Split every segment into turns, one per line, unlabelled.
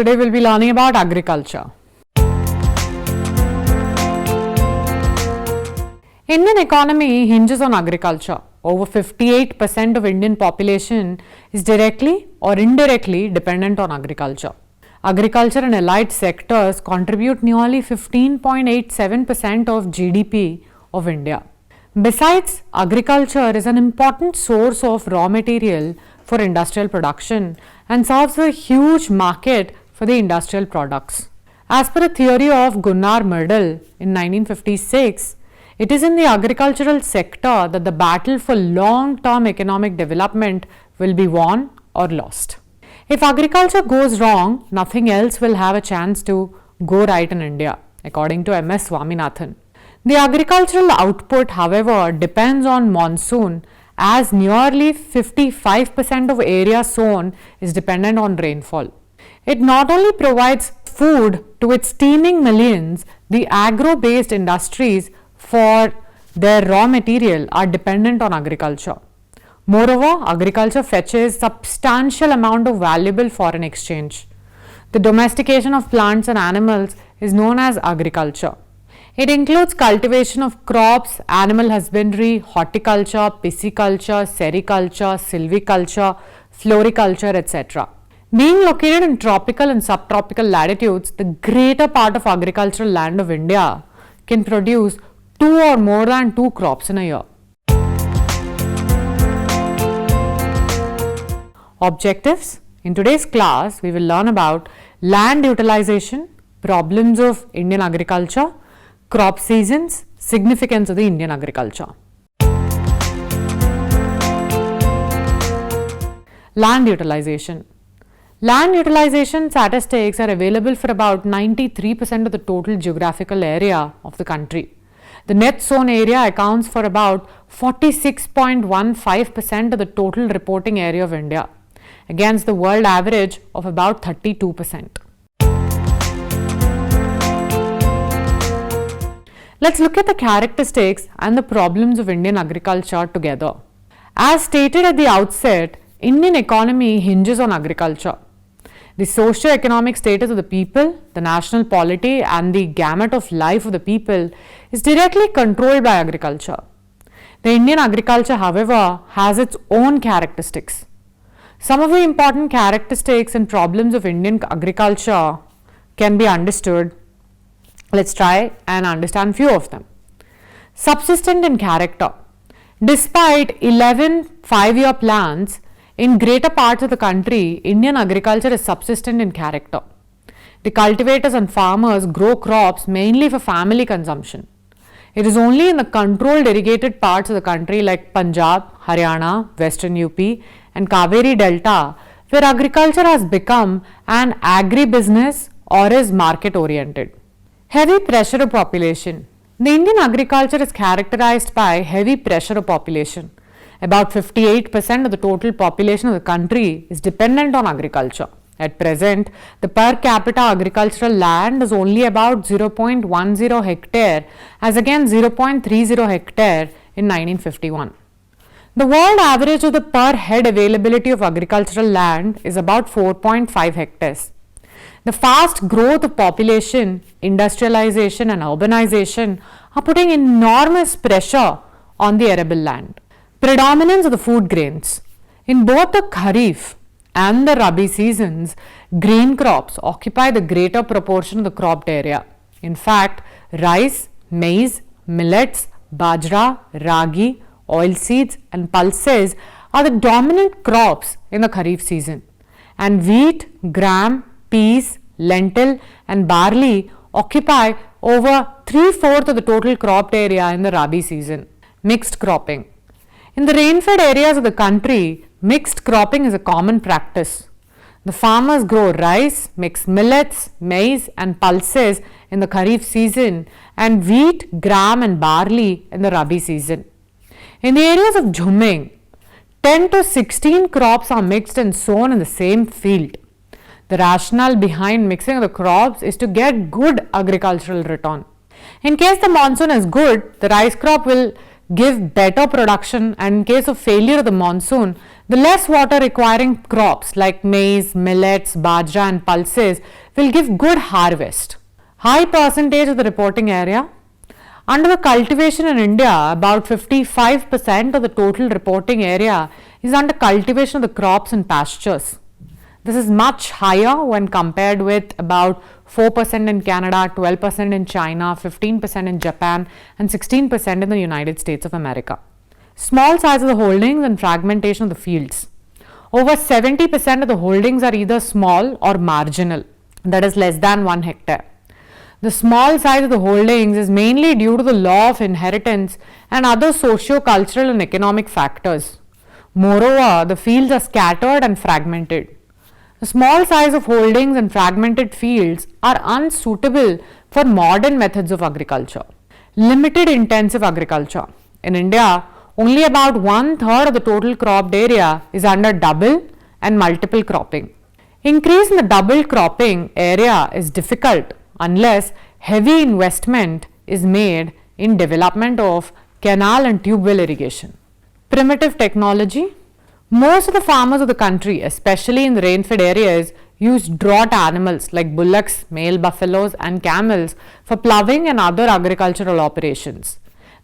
Today we'll be learning about agriculture. Indian economy hinges on agriculture. Over 58% of Indian population is directly or indirectly dependent on agriculture. Agriculture and allied sectors contribute nearly 15.87% of GDP of India. Besides, agriculture is an important source of raw material for industrial production and serves a huge market for the industrial products. As per a theory of Gunnar Myrdal in 1956, it is in the agricultural sector that the battle for long-term economic development will be won or lost. If agriculture goes wrong, nothing else will have a chance to go right in India, according to M.S. Swaminathan. The agricultural output, however, depends on monsoon, as nearly 55% of area sown is dependent on rainfall. It not only provides food to its teeming millions, the agro-based industries for their raw material are dependent on agriculture. Moreover, agriculture fetches substantial amount of valuable foreign exchange. The domestication of plants and animals is known as agriculture. It includes cultivation of crops, animal husbandry, horticulture, pisciculture, sericulture, silviculture, floriculture, etc. Being located in tropical and subtropical latitudes, the greater part of agricultural land of India can produce 2 or more than 2 crops in a year. Objectives. In today's class, we will learn about land utilization, problems of Indian agriculture, crop seasons, significance of the Indian agriculture. Land utilization. Land utilization statistics are available for about 93% of the total geographical area of the country. The net sown area accounts for about 46.15% of the total reporting area of India, against the world average of about 32%. Let's look at the characteristics and the problems of Indian agriculture together. As stated at the outset, Indian economy hinges on agriculture. The socio-economic status of the people, the national polity and the gamut of life of the people is directly controlled by agriculture. The Indian agriculture, however, has its own characteristics. Some of the important characteristics and problems of Indian agriculture can be understood. Let's try and understand few of them. Subsistent in character. Despite 11 5-year plans, in greater parts of the country, Indian agriculture is subsistent in character. The cultivators and farmers grow crops mainly for family consumption. It is only in the controlled irrigated parts of the country like Punjab, Haryana, Western UP and Kaveri Delta where agriculture has become an agribusiness or is market oriented. Heavy pressure of population. The Indian agriculture is characterized by heavy pressure of population. About 58% of the total population of the country is dependent on agriculture. At present, the per capita agricultural land is only about 0.10 hectare as against 0.30 hectare in 1951. The world average of the per head availability of agricultural land is about 4.5 hectares. The fast growth of population, industrialization and urbanization are putting enormous pressure on the arable land. Predominance of the food grains. In both the Kharif and the Rabi seasons, grain crops occupy the greater proportion of the cropped area. In fact, rice, maize, millets, bajra, ragi, oilseeds and pulses are the dominant crops in the Kharif season, and wheat, gram, peas, lentil and barley occupy over 3/4 of the total cropped area in the Rabi season. Mixed cropping. In the rain-fed areas of the country, mixed cropping is a common practice. The farmers grow rice, mix millets, maize and pulses in the Kharif season and wheat, gram and barley in the Rabi season. In the areas of Jhumming, 10 to 16 crops are mixed and sown in the same field. The rationale behind mixing of the crops is to get good agricultural return. In case the monsoon is good, the rice crop will give better production, and in case of failure of the monsoon, The less water requiring crops like maize, millets, bajra and pulses will give good harvest. High percentage of the reporting area. Under the cultivation in India, about 55% of the total reporting area is under cultivation of the crops and pastures. This is much higher when compared with about 4% in Canada, 12% in China, 15% in Japan and 16% in the United States of America. Small size of the holdings and fragmentation of the fields. Over 70% of the holdings are either small or marginal, that is less than 1 hectare. The small size of the holdings is mainly due to the law of inheritance and other socio-cultural and economic factors. Moreover, the fields are scattered and fragmented. The small size of holdings and fragmented fields are unsuitable for modern methods of agriculture. Limited intensive agriculture. In India, only about 1/3 of the total cropped area is under double and multiple cropping. Increase in the double cropping area is difficult unless heavy investment is made in development of canal and tube well irrigation. Primitive technology. Most of the farmers of the country, especially in the rain-fed areas, use draught animals like bullocks, male buffaloes and camels for ploughing and other agricultural operations.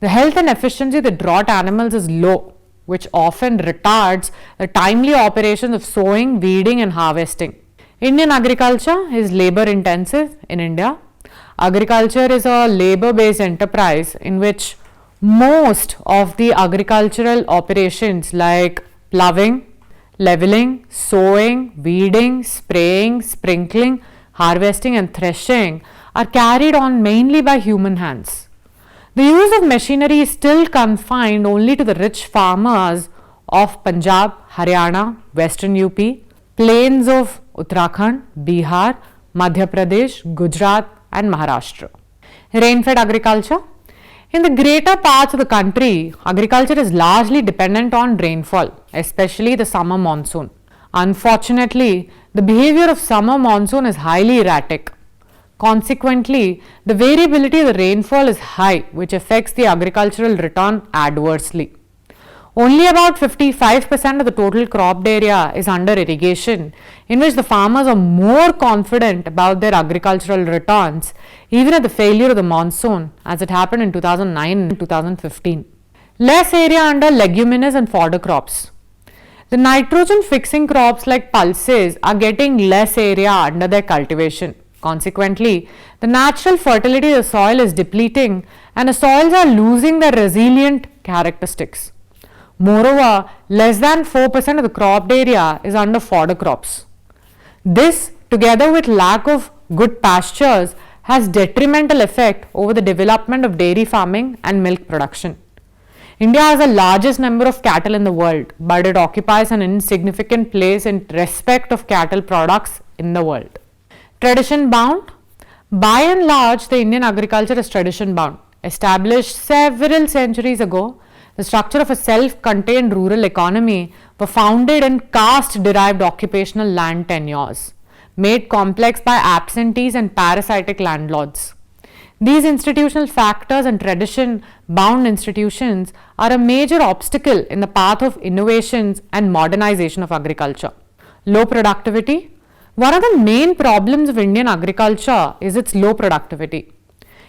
The health and efficiency of the draught animals is low, which often retards the timely operations of sowing, weeding and harvesting. Indian agriculture is labor intensive in India. Agriculture is a labor-based enterprise in which most of the agricultural operations like ploughing, leveling, sowing, weeding, spraying, sprinkling, harvesting and threshing are carried on mainly by human hands. The use of machinery is still confined only to the rich farmers of Punjab, Haryana, Western UP, plains of Uttarakhand, Bihar, Madhya Pradesh, Gujarat and Maharashtra. Rain-fed agriculture. In the greater parts of the country, agriculture is largely dependent on rainfall, especially the summer monsoon. Unfortunately, the behavior of summer monsoon is highly erratic. Consequently, the variability of the rainfall is high, which affects the agricultural return adversely. Only about 55% of the total cropped area is under irrigation, in which the farmers are more confident about their agricultural returns, even at the failure of the monsoon, as it happened in 2009 and 2015. Less area under leguminous and fodder crops. The nitrogen fixing crops like pulses are getting less area under their cultivation. Consequently, the natural fertility of the soil is depleting and the soils are losing their resilient characteristics. Moreover, less than 4% of the cropped area is under fodder crops. This, together with lack of good pastures, has detrimental effect over the development of dairy farming and milk production. India has the largest number of cattle in the world, but it occupies an insignificant place in respect of cattle products in the world. Tradition bound. By and large, the Indian agriculture is tradition bound. Established several centuries ago, the structure of a self-contained rural economy were founded in caste-derived occupational land tenures, made complex by absentees and parasitic landlords. These institutional factors and tradition-bound institutions are a major obstacle in the path of innovations and modernization of agriculture. Low productivity. One of the main problems of Indian agriculture is its low productivity.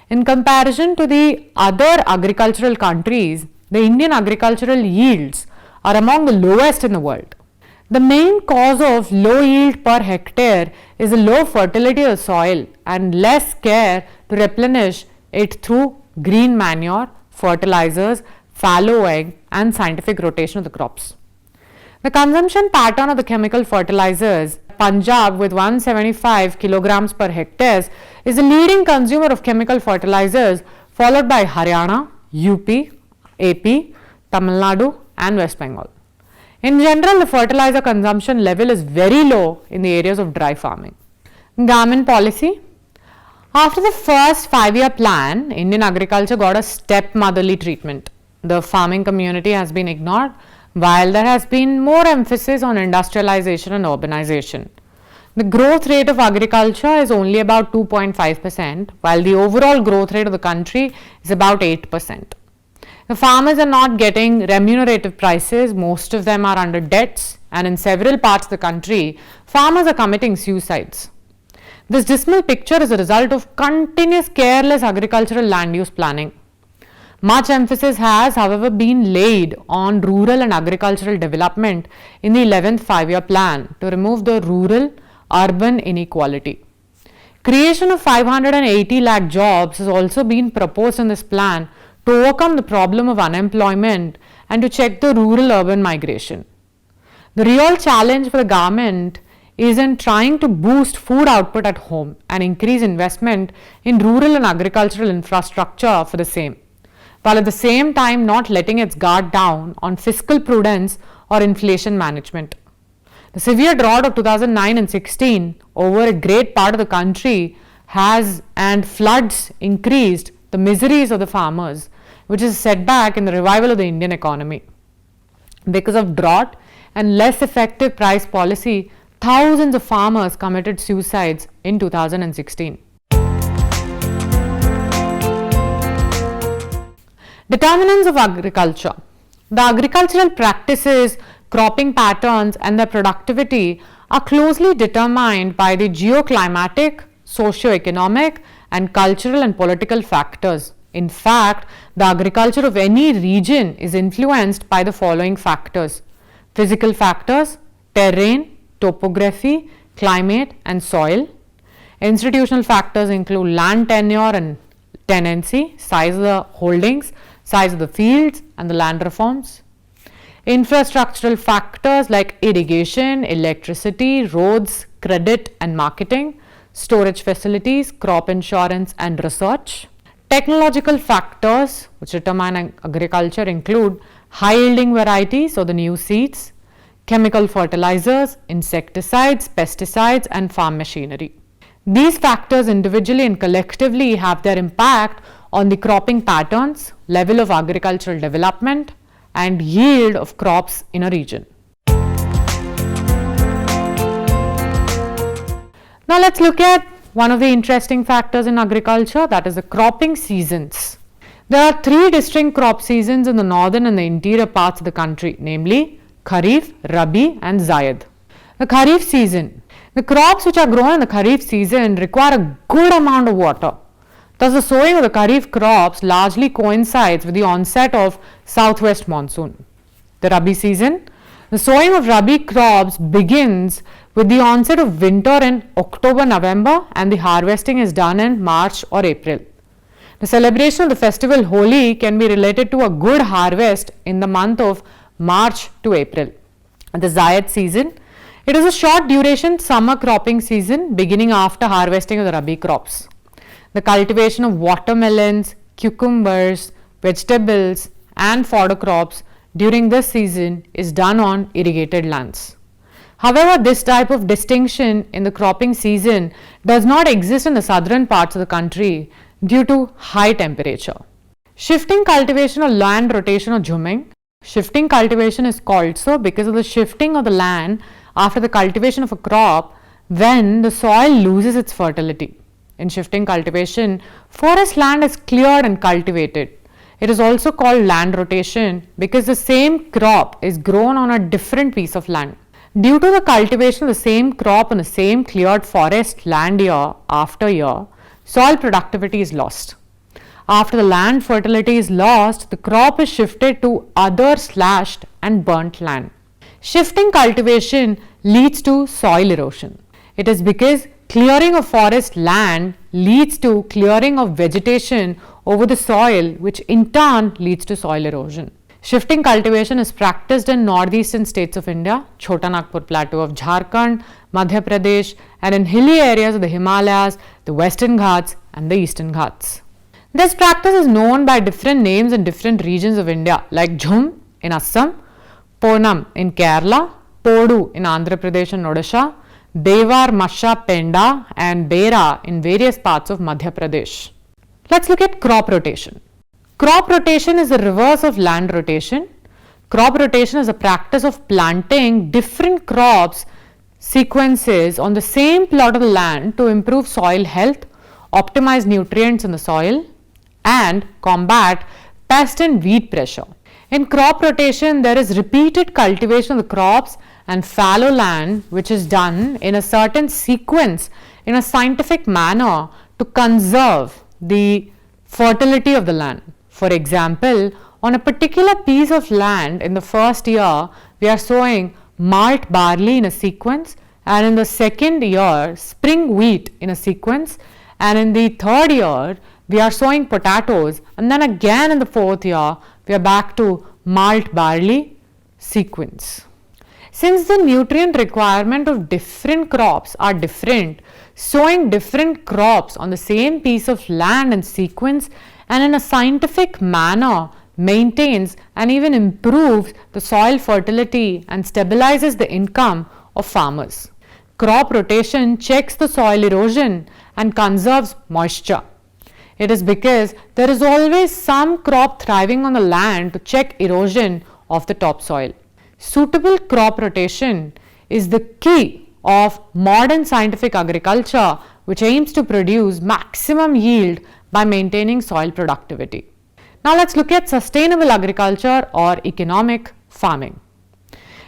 In comparison to the other agricultural countries, the Indian agricultural yields are among the lowest in the world. The main cause of low yield per hectare is the low fertility of the soil and less care to replenish it through green manure, fertilizers, fallowing and scientific rotation of the crops. The consumption pattern of the chemical fertilizers. Punjab with 175 kilograms per hectare is the leading consumer of chemical fertilizers, followed by Haryana, UP, AP, Tamil Nadu and West Bengal. In general, the fertilizer consumption level is very low in the areas of dry farming. Government policy. After the first 5-year plan, Indian agriculture got a stepmotherly treatment. The farming community has been ignored, while there has been more emphasis on industrialization and urbanization. The growth rate of agriculture is only about 2.5%, while the overall growth rate of the country is about 8%. The farmers are not getting remunerative prices, most of them are under debts, and in several parts of the country, farmers are committing suicides. This dismal picture is a result of continuous careless agricultural land use planning. Much emphasis has, however, been laid on rural and agricultural development in the 11th five-year plan to remove the rural-urban inequality. Creation of 580 lakh jobs has also been proposed in this plan to overcome the problem of unemployment and to check the rural-urban migration. The real challenge for the government is in trying to boost food output at home and increase investment in rural and agricultural infrastructure for the same, while at the same time not letting its guard down on fiscal prudence or inflation management. The severe drought of 2009 and 16 over a great part of the country has, and floods increased the miseries of the farmers, which is a setback in the revival of the Indian economy. Because of drought and less effective price policy, thousands of farmers committed suicides in 2016. Determinants of agriculture. The agricultural practices, cropping patterns, and their productivity are closely determined by the geoclimatic, socio-economic, and cultural and political factors. In fact, the agriculture of any region is influenced by the following factors: physical factors, terrain, topography, climate, and soil. Institutional factors include land tenure and tenancy, size of the holdings, size of the fields, and the land reforms. Infrastructural factors like irrigation, electricity, roads, credit and marketing, storage facilities, crop insurance, and research. Technological factors which determine agriculture include high yielding varieties or the new seeds, chemical fertilizers, insecticides, pesticides, and farm machinery. These factors individually and collectively have their impact on the cropping patterns, level of agricultural development, and yield of crops in a region. Now let's look at one of the interesting factors in agriculture, that is the cropping seasons. There are three distinct crop seasons in the northern and the interior parts of the country, namely Kharif, Rabi, and Zaid. The Kharif season. The crops which are grown in the Kharif season require a good amount of water. Thus, the sowing of the Kharif crops largely coincides with the onset of southwest monsoon. The Rabi season. The sowing of Rabi crops begins with the onset of winter in October-November and the harvesting is done in March or April. The celebration of the festival Holi can be related to a good harvest in the month of March to April. The Zaid season. It is a short duration summer cropping season beginning after harvesting of the Rabi crops. The cultivation of watermelons, cucumbers, vegetables and fodder crops during this season is done on irrigated lands. However, this type of distinction in the cropping season does not exist in the southern parts of the country due to high temperature. Shifting cultivation or land rotation or jhumming. Shifting cultivation is called so because of the shifting of the land after the cultivation of a crop when the soil loses its fertility. In shifting cultivation, forest land is cleared and cultivated. It is also called land rotation because the same crop is grown on a different piece of land. Due to the cultivation of the same crop on the same cleared forest land year after year, soil productivity is lost. After the land fertility is lost, the crop is shifted to other slashed and burnt land. Shifting cultivation leads to soil erosion. It is because clearing of forest land leads to clearing of vegetation over the soil, which in turn leads to soil erosion. Shifting cultivation is practiced in northeastern states of India, Chota Nagpur Plateau of Jharkhand, Madhya Pradesh, and in hilly areas of the Himalayas, the Western Ghats, and the Eastern Ghats. This practice is known by different names in different regions of India, like Jhum in Assam, Ponam in Kerala, Podu in Andhra Pradesh and Odisha, Devar, Masha, Penda, and Bera in various parts of Madhya Pradesh. Let's look at crop rotation. Crop rotation is the reverse of land rotation. Crop rotation is a practice of planting different crops sequences on the same plot of the land to improve soil health, optimize nutrients in the soil, and combat pest and weed pressure. In crop rotation, there is repeated cultivation of the crops and fallow land which is done in a certain sequence in a scientific manner to conserve the fertility of the land. For example, on a particular piece of land in the first year, we are sowing malt barley in a sequence, and in the second year, spring wheat in a sequence, and in the third year, we are sowing potatoes, and then again in the fourth year, we are back to malt barley sequence. Since the nutrient requirement of different crops are different, sowing different crops on the same piece of land in sequence and in a scientific manner maintains and even improves the soil fertility and stabilizes the income of farmers. Crop rotation checks the soil erosion and conserves moisture. It is because there is always some crop thriving on the land to check erosion of the topsoil. Suitable crop rotation is the key of modern scientific agriculture, which aims to produce maximum yield by maintaining soil productivity. Now let's look at sustainable agriculture or economic farming.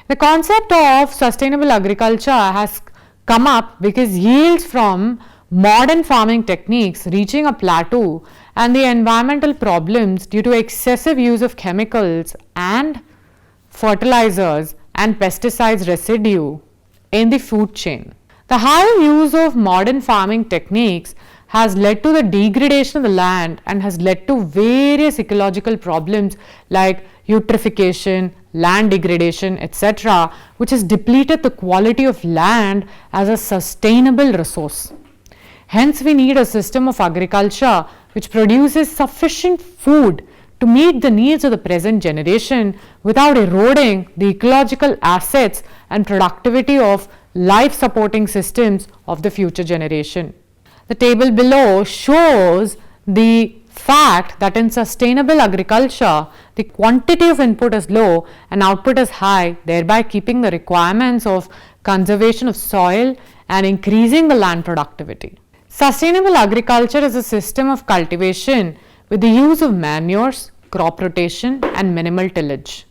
The concept of sustainable agriculture has come up because yields from modern farming techniques reaching a plateau and the environmental problems due to excessive use of chemicals and fertilizers and pesticides residue in the food chain. The high use of modern farming techniques has led to the degradation of the land and has led to various ecological problems like eutrophication, land degradation, etc., which has depleted the quality of land as a sustainable resource. Hence, we need a system of agriculture which produces sufficient food to meet the needs of the present generation without eroding the ecological assets and productivity of life supporting systems of the future generation. The table below shows the fact that in sustainable agriculture, the quantity of input is low and output is high, thereby keeping the requirements of conservation of soil and increasing the land productivity. Sustainable agriculture is a system of cultivation with the use of manures, crop rotation and minimal tillage.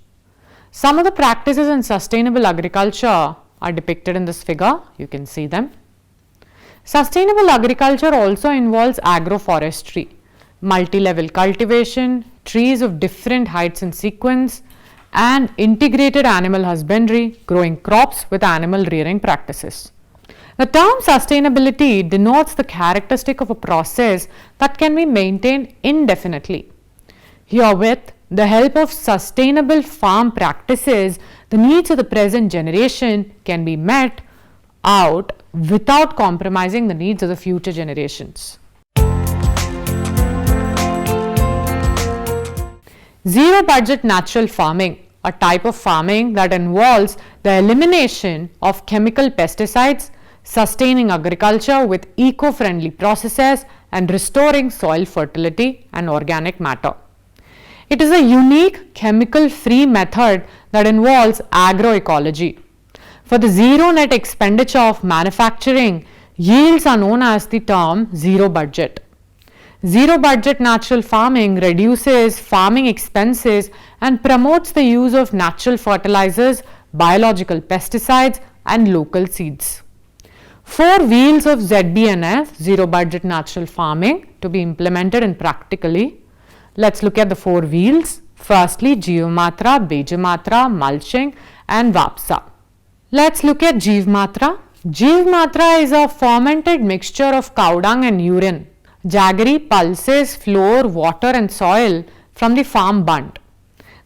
Some of the practices in sustainable agriculture are depicted in this figure. You can see them. Sustainable agriculture also involves agroforestry, multi-level cultivation, trees of different heights in sequence, and integrated animal husbandry, growing crops with animal rearing practices. The term sustainability denotes the characteristic of a process that can be maintained indefinitely. Here, with the help of sustainable farm practices, the needs of the present generation can be met out without compromising the needs of the future generations. Zero budget natural farming, a type of farming that involves the elimination of chemical pesticides, sustaining agriculture with eco-friendly processes and restoring soil fertility and organic matter. It is a unique chemical-free method that involves agroecology. For the zero net expenditure of manufacturing, yields are known as the term zero budget. Zero budget natural farming reduces farming expenses and promotes the use of natural fertilizers, biological pesticides and local seeds. 4 wheels of ZBNF, zero budget natural farming, to be implemented in practically. Let's look at the 4 wheels. Firstly, Jeevmatra, B.A Geography, mulching and Vapsa. Let's look at Jeevmatra. Jeevmatra is a fermented mixture of cow dung and urine, jaggery, pulses, flour, water and soil from the farm bunt.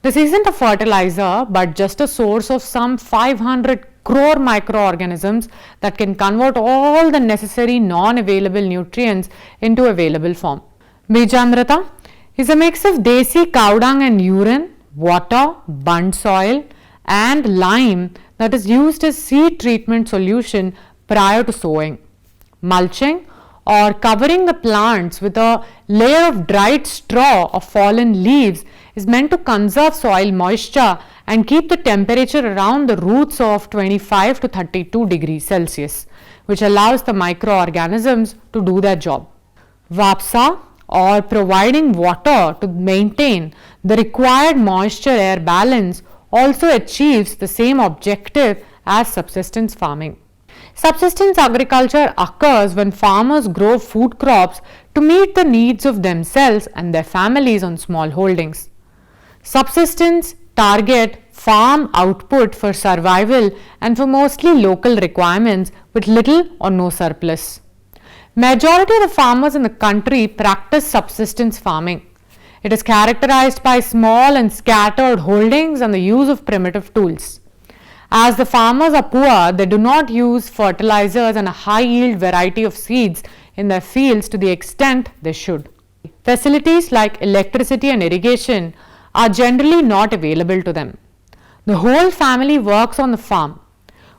This isn't a fertilizer but just a source of some 500 crore microorganisms that can convert all the necessary non-available nutrients into available form. Bijamrita is a mix of desi cow dung and urine, water, bunt soil and lime that is used as seed treatment solution prior to sowing. Mulching, or covering the plants with a layer of dried straw or fallen leaves, is meant to conserve soil moisture and keep the temperature around the roots of 25 to 32 degrees Celsius, which allows the microorganisms to do their job. Vapsa, or providing water to maintain the required moisture-air balance also achieves the same objective as subsistence farming. Subsistence agriculture occurs when farmers grow food crops to meet the needs of themselves and their families on small holdings. Subsistence target farm output for survival and for mostly local requirements with little or no surplus. Majority of the farmers in the country practice subsistence farming. It is characterized by small and scattered holdings and the use of primitive tools. As the farmers are poor, they do not use fertilizers and a high yield variety of seeds in their fields to the extent they should. Facilities like electricity and irrigation are generally not available to them. The whole family works on the farm.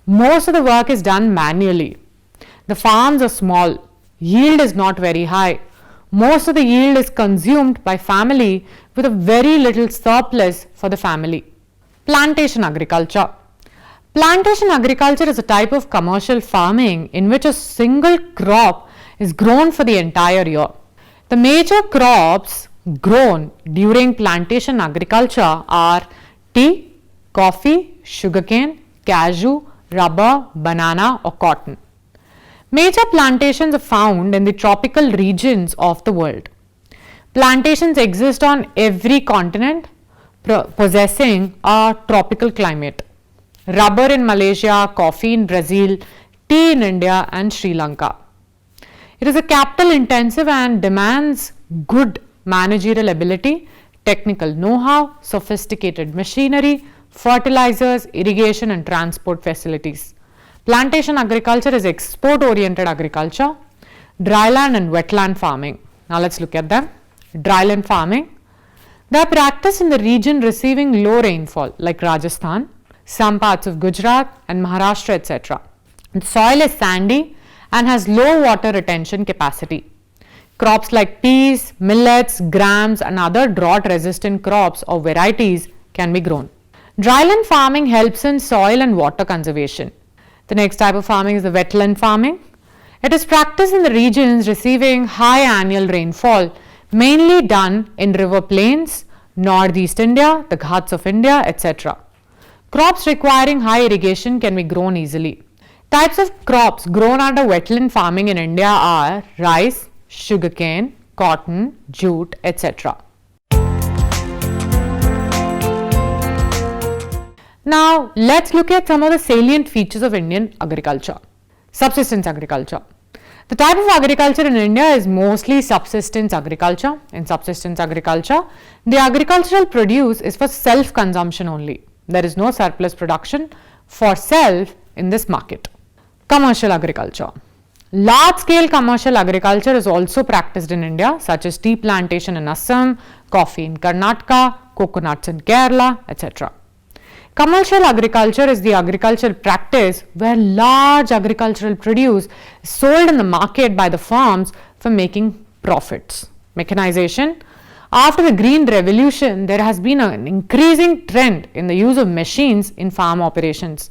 Most of the work is done manually. The farms are small. Yield is not very high. Most of the yield is consumed by family with a very little surplus for the family. Plantation agriculture. Plantation agriculture is a type of commercial farming in which a single crop is grown for the entire year. The major crops grown during plantation agriculture are tea, coffee, sugarcane, cashew, rubber, banana or cotton. Major plantations are found in the tropical regions of the world. Plantations exist on every continent possessing a tropical climate. Rubber in Malaysia, coffee in Brazil, tea in India and Sri Lanka. It is a capital intensive and demands good managerial ability, technical know-how, sophisticated machinery, fertilizers, irrigation and transport facilities. Plantation agriculture is export-oriented agriculture, dryland and wetland farming. Now let's look at them. Dryland farming. They are practiced in the region receiving low rainfall like Rajasthan, some parts of Gujarat and Maharashtra, etc. The soil is sandy and has low water retention capacity. Crops like peas, millets, grams and other drought-resistant crops or varieties can be grown. Dryland farming helps in soil and water conservation. The next type of farming is the wetland farming. It is practiced in the regions receiving high annual rainfall, mainly done in river plains, northeast India, the Ghats of India, etc. Crops requiring high irrigation can be grown easily. Types of crops grown under wetland farming in India are rice, sugarcane, cotton, jute, etc. Now, let's look at some of the salient features of Indian agriculture. Subsistence agriculture. The type of agriculture in India is mostly subsistence agriculture. In subsistence agriculture, the agricultural produce is for self-consumption only. There is no surplus production for self in this market. Commercial agriculture. Large-scale commercial agriculture is also practiced in India, such as tea plantation in Assam, coffee in Karnataka, coconuts in Kerala, etc. Commercial agriculture is the agricultural practice where large agricultural produce is sold in the market by the farms for making profits. Mechanization. After the Green Revolution, there has been an increasing trend in the use of machines in farm operations.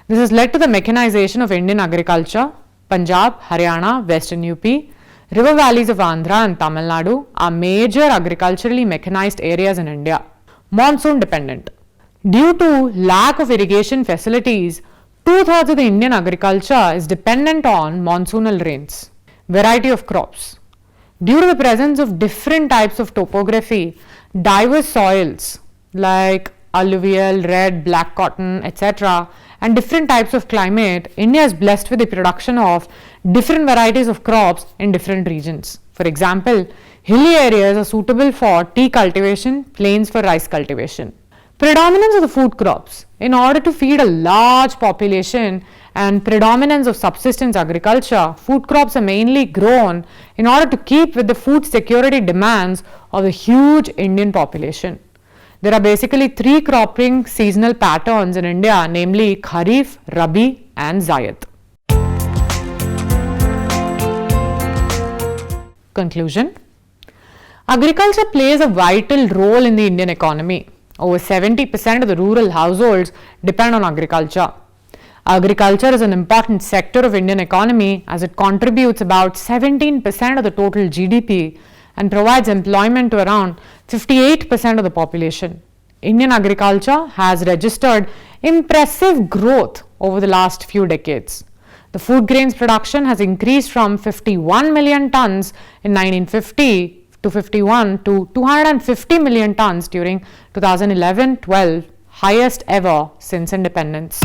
This has led to the mechanization of Indian agriculture. Punjab, Haryana, Western UP, river valleys of Andhra and Tamil Nadu are major agriculturally mechanized areas in India. Monsoon dependent. Due to lack of irrigation facilities, 2/3 of the Indian agriculture is dependent on monsoonal rains. Variety of crops. Due to the presence of different types of topography, diverse soils like alluvial, red, black cotton, etc. and different types of climate, India is blessed with the production of different varieties of crops in different regions. For example, hilly areas are suitable for tea cultivation, plains for rice cultivation. Predominance of the food crops. In order to feed a large population and predominance of subsistence agriculture, food crops are mainly grown in order to keep with the food security demands of the huge Indian population. There are basically 3 cropping seasonal patterns in India, namely Kharif, Rabi and Zaid. Conclusion. Agriculture plays a vital role in the Indian economy. Over 70% of the rural households depend on agriculture. Agriculture is an important sector of Indian economy as it contributes about 17% of the total GDP and provides employment to around 58% of the population. Indian agriculture has registered impressive growth over the last few decades. The food grains production has increased from 51 million tons in 1950 to 250 million tons during 2011-12, highest ever since independence.